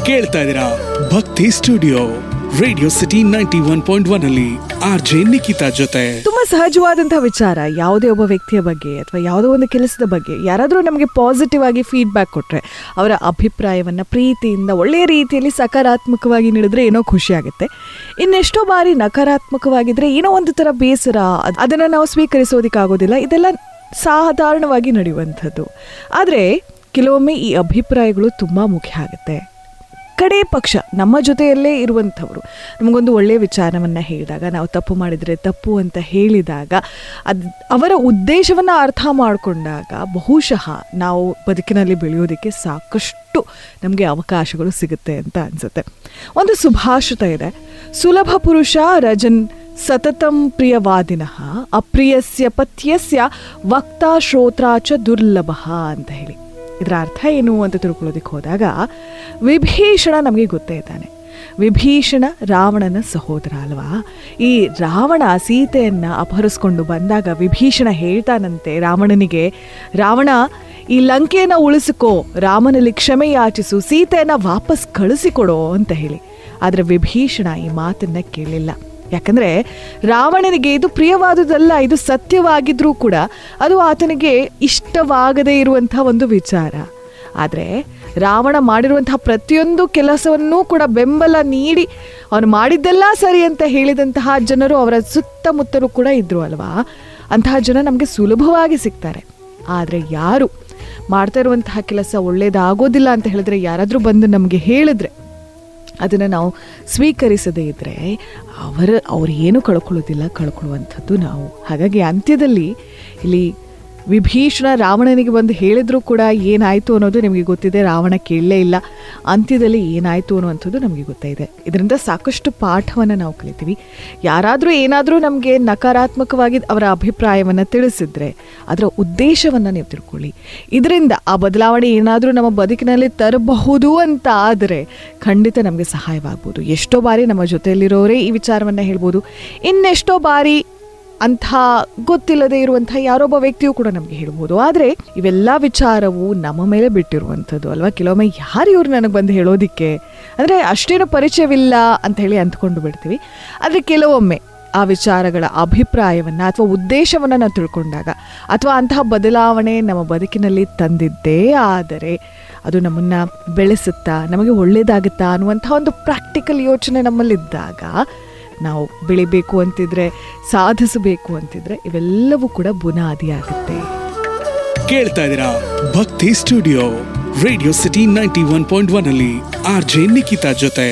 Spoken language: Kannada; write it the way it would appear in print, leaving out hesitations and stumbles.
ಕೇಳ್ತಾ ಇದ್ದೀರಾ ಭಕ್ತಿ ಸ್ಟುಡಿಯೋ ರೇಡಿಯೋ ಸಿಟಿ 91.1 ಅಲ್ಲಿ RJ ನಿಖಿತಾ ಜೊತೆ. ತುಂಬಾ ಸಹಜವಾದಂತಹ ವಿಚಾರ. ಯಾವುದೇ ಒಬ್ಬ ವ್ಯಕ್ತಿಯ ಬಗ್ಗೆ ಅಥವಾ ಯಾವುದೋ ಒಂದು ಕೆಲಸದ ಬಗ್ಗೆ ಯಾರಾದರೂ ನಮಗೆ ಪಾಸಿಟಿವ್ ಆಗಿ ಫೀಡ್ಬ್ಯಾಕ್ ಕೊಟ್ರೆ, ಅವರ ಅಭಿಪ್ರಾಯವನ್ನ ಪ್ರೀತಿಯಿಂದ ಒಳ್ಳೆಯ ರೀತಿಯಲ್ಲಿ ಸಕಾರಾತ್ಮಕವಾಗಿ ನೀಡಿದ್ರೆ ಏನೋ ಖುಷಿ ಆಗುತ್ತೆ. ಇನ್ನೆಷ್ಟೋ ಬಾರಿ ನಕಾರಾತ್ಮಕವಾಗಿದ್ರೆ ಏನೋ ಒಂದು ತರ ಬೇಸರ, ಅದನ್ನ ನಾವು ಸ್ವೀಕರಿಸೋದಿಕ್ಕಾಗೋದಿಲ್ಲ. ಇದೆಲ್ಲ ಸಾಧಾರಣವಾಗಿ ನಡೆಯುವಂಥದ್ದು. ಆದರೆ ಕೆಲವೊಮ್ಮೆ ಈ ಅಭಿಪ್ರಾಯಗಳು ತುಂಬ ಮುಖ್ಯ ಆಗುತ್ತೆ. ಕಡೆ ಪಕ್ಷ ನಮ್ಮ ಜೊತೆಯಲ್ಲೇ ಇರುವಂಥವ್ರು ನಮಗೊಂದು ಒಳ್ಳೆಯ ವಿಚಾರವನ್ನು ಹೇಳಿದಾಗ, ನಾವು ತಪ್ಪು ಮಾಡಿದರೆ ತಪ್ಪು ಅಂತ ಹೇಳಿದಾಗ, ಅವರ ಉದ್ದೇಶವನ್ನು ಅರ್ಥ ಮಾಡಿಕೊಂಡಾಗ ಬಹುಶಃ ನಾವು ಬದುಕಿನಲ್ಲಿ ಬೆಳೆಯೋದಕ್ಕೆ ಸಾಕಷ್ಟು ನಮಗೆ ಅವಕಾಶಗಳು ಸಿಗುತ್ತೆ ಅಂತ ಅನಿಸುತ್ತೆ. ಒಂದು ಸುಭಾಷಿತ ಇದೆ, ಸುಲಭ ಪುರುಷ ರಜನ್ ಸತತಂ ಪ್ರಿಯವಾದಿನಃ ಅಪ್ರಿಯಸ್ಯ ಪಥ್ಯಸ್ಯ ವಕ್ತಾ ಶ್ರೋತ್ರಾಚ ದುರ್ಲಭ ಅಂತ ಹೇಳಿ. ಇದರ ಅರ್ಥ ಏನು ಅಂತ ತಿಳ್ಕೊಳ್ಳೋದಕ್ಕೆ ಹೋದಾಗ, ವಿಭೀಷಣ ನಮಗೆ ಗೊತ್ತೇ ಇದ್ದಾನೆ. ವಿಭೀಷಣ ರಾವಣನ ಸಹೋದರ ಅಲ್ವಾ. ಈ ರಾವಣ ಸೀತೆಯನ್ನು ಅಪಹರಿಸ್ಕೊಂಡು ಬಂದಾಗ ವಿಭೀಷಣ ಹೇಳ್ತಾನಂತೆ ರಾವಣನಿಗೆ, ರಾವಣ ಈ ಲಂಕೆಯನ್ನು ಉಳಿಸಿಕೋ, ರಾಮನಲ್ಲಿ ಕ್ಷಮೆ ಯಾಚಿಸು, ಸೀತೆಯನ್ನು ವಾಪಸ್ ಕಳಿಸಿಕೊಡೋ ಅಂತ ಹೇಳಿ. ಆದರೆ ವಿಭೀಷಣ ಈ ಮಾತನ್ನ ಕೇಳಲಿಲ್ಲ. ಯಾಕಂದರೆ ರಾವಣನಿಗೆ ಇದು ಪ್ರಿಯವಾದುದಲ್ಲ, ಇದು ಸತ್ಯವಾಗಿದ್ರೂ ಕೂಡ ಅದು ಆತನಿಗೆ ಇಷ್ಟವಾಗದೇ ಇರುವಂತಹ ಒಂದು ವಿಚಾರ. ಆದರೆ ರಾವಣ ಮಾಡಿರುವಂತಹ ಪ್ರತಿಯೊಂದು ಕೆಲಸವನ್ನೂ ಕೂಡ ಬೆಂಬಲ ನೀಡಿ ಅವನು ಮಾಡಿದ್ದೆಲ್ಲ ಸರಿ ಅಂತ ಹೇಳಿದಂತಹ ಜನರು ಅವರ ಸುತ್ತಮುತ್ತಲೂ ಕೂಡ ಇದ್ರು ಅಲ್ವಾ. ಅಂತಹ ಜನ ನಮಗೆ ಸುಲಭವಾಗಿ ಸಿಗ್ತಾರೆ. ಆದರೆ ಯಾರು ಮಾಡ್ತಾ ಇರುವಂತಹ ಕೆಲಸ ಒಳ್ಳೇದಾಗೋದಿಲ್ಲ ಅಂತ ಹೇಳಿದ್ರೆ, ಯಾರಾದರೂ ಬಂದು ನಮಗೆ ಹೇಳಿದ್ರೆ ಅದನ್ನು ನಾವು ಸ್ವೀಕರಿಸದೇ ಇದ್ದರೆ ಅವರು ಏನು ಕಳ್ಕೊಳ್ಳುವಂಥದ್ದು ನಾವು. ಹಾಗಾಗಿ ಅಂತ್ಯದಲ್ಲಿ ಇಲ್ಲಿ ವಿಭೀಷಣ ರಾವಣನಿಗೆ ಬಂದು ಹೇಳಿದ್ರು ಕೂಡ ಏನಾಯಿತು ಅನ್ನೋದು ನಿಮಗೆ ಗೊತ್ತಿದೆ. ರಾವಣ ಕೇಳಲೇ ಇಲ್ಲ. ಅಂತ್ಯದಲ್ಲಿ ಏನಾಯಿತು ಅನ್ನುವಂಥದ್ದು ನಮಗೆ ಗೊತ್ತಿದೆ. ಇದರಿಂದ ಸಾಕಷ್ಟು ಪಾಠವನ್ನು ನಾವು ಕಲಿತೀವಿ. ಯಾರಾದರೂ ಏನಾದರೂ ನಮಗೆ ನಕಾರಾತ್ಮಕವಾಗಿ ಅವರ ಅಭಿಪ್ರಾಯವನ್ನು ತಿಳಿಸಿದ್ರೆ ಅದರ ಉದ್ದೇಶವನ್ನು ನೀವು ತಿಳ್ಕೊಳ್ಳಿ. ಇದರಿಂದ ಆ ಬದಲಾವಣೆ ಏನಾದರೂ ನಮ್ಮ ಬದುಕಿನಲ್ಲಿ ತರಬಹುದು ಅಂತ ಆದರೆ ಖಂಡಿತ ನಮಗೆ ಸಹಾಯವಾಗ್ಬೋದು. ಎಷ್ಟೋ ಬಾರಿ ನಮ್ಮ ಜೊತೆಯಲ್ಲಿರೋರೇ ಈ ವಿಚಾರವನ್ನು ಹೇಳ್ಬೋದು. ಇನ್ನೆಷ್ಟೋ ಬಾರಿ ಅಂಥ ಗೊತ್ತಿಲ್ಲದೆ ಇರುವಂಥ ಯಾರೊಬ್ಬ ವ್ಯಕ್ತಿಯೂ ಕೂಡ ನಮಗೆ ಹೇಳ್ಬೋದು. ಆದರೆ ಇವೆಲ್ಲ ವಿಚಾರವು ನಮ್ಮ ಮೇಲೆ ಬಿಟ್ಟಿರುವಂಥದ್ದು ಅಲ್ವಾ. ಕೆಲವೊಮ್ಮೆ ಯಾರು ಇವ್ರು ನನಗೆ ಬಂದು ಹೇಳೋದಿಕ್ಕೆ, ಅಂದರೆ ಅಷ್ಟೇನು ಪರಿಚಯವಿಲ್ಲ ಅಂತ ಹೇಳಿ ಅಂದ್ಕೊಂಡು ಬಿಡ್ತೀವಿ. ಆದರೆ ಕೆಲವೊಮ್ಮೆ ಆ ವಿಚಾರಗಳ ಅಭಿಪ್ರಾಯವನ್ನು ಅಥವಾ ಉದ್ದೇಶವನ್ನು ನಾವು ತಿಳ್ಕೊಂಡಾಗ, ಅಥವಾ ಅಂತಹ ಬದಲಾವಣೆ ನಮ್ಮ ಬದುಕಿನಲ್ಲಿ ತಂದಿದ್ದೇ ಆದರೆ ಅದು ನಮ್ಮನ್ನು ಬೆಳೆಸುತ್ತಾ, ನಮಗೆ ಒಳ್ಳೆಯದಾಗುತ್ತಾ ಅನ್ನುವಂಥ ಒಂದು ಪ್ರಾಕ್ಟಿಕಲ್ ಯೋಚನೆ ನಮ್ಮಲ್ಲಿದ್ದಾಗ, ನಾವು ಬೆಳಿಬೇಕು ಅಂತಿದ್ರೆ, ಸಾಧಿಸಬೇಕು ಅಂತಿದ್ರೆ ಇವೆಲ್ಲವೂ ಕೂಡ ಬುನಾದಿ ಆಗುತ್ತೆ. ಕೇಳ್ತಾ ಇದ್ದೀರಾ ಭಕ್ತಿ ಸ್ಟುಡಿಯೋ ರೇಡಿಯೋ ಸಿಟಿ 91.1 ಅಲ್ಲಿ RJ ನಿಖಿತಾ ಜೊತೆ.